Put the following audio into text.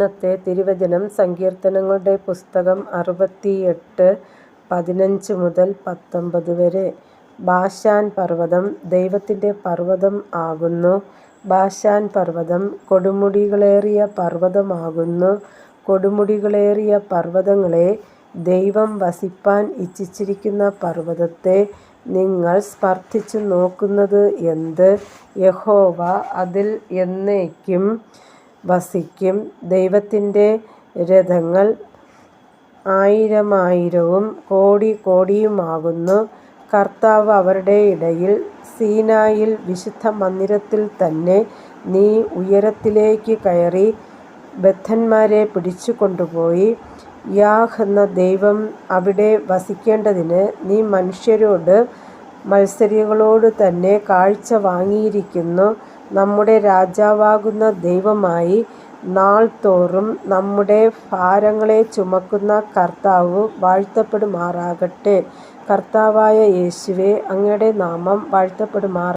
ഇന്നത്തെ തിരുവചനം സങ്കീർത്തനങ്ങളുടെ പുസ്തകം 68:15 മുതൽ 19 വരെ. ബാശാൻ പർവ്വതം ദൈവത്തിൻ്റെ പർവ്വതം ആകുന്നു. ബാശാൻ പർവ്വതം കൊടുമുടികളേറിയ പർവ്വതമാകുന്നു. കൊടുമുടികളേറിയ പർവ്വതങ്ങളെ, ദൈവം വസിപ്പാൻ ഇച്ഛിച്ചിരിക്കുന്ന പർവ്വതത്തെ നിങ്ങൾ സ്പർശിച്ചു നോക്കുന്നത് എന്ത്? യഹോവ അതിൽ എന്നേക്കും വസിക്കും. ദൈവത്തിൻ്റെ രഥങ്ങൾ ആയിരമായിരവും കോടി കോടിയുമാകുന്നു. കർത്താവ് അവരുടെ ഇടയിൽ. സീനായിൽ വിശുദ്ധ മന്ദിരത്തിൽ തന്നെ നീ ഉയരത്തിലേക്ക് കയറി ബദ്ധന്മാരെ പിടിച്ചു കൊണ്ടുപോയി. യാഹ് എന്ന ദൈവം അവിടെ വസിക്കേണ്ടതിന് നീ മനുഷ്യരോട് മത്സരികളോട് തന്നെ കാഴ്ച വാങ്ങിയിരിക്കുന്നു. നമ്മുടെ രാജാവാകുന്ന ദൈവമായി നാൾ തോറും നമ്മുടെ ഭാരങ്ങളെ ചുമക്കുന്ന കർത്താവ് വാഴ്ത്തപ്പെടുമാറാകട്ടെ. കർത്താവായ യേശുവേ, അങ്ങയുടെ നാമം വാഴ്ത്തപ്പെടുമാറാകട്ടെ.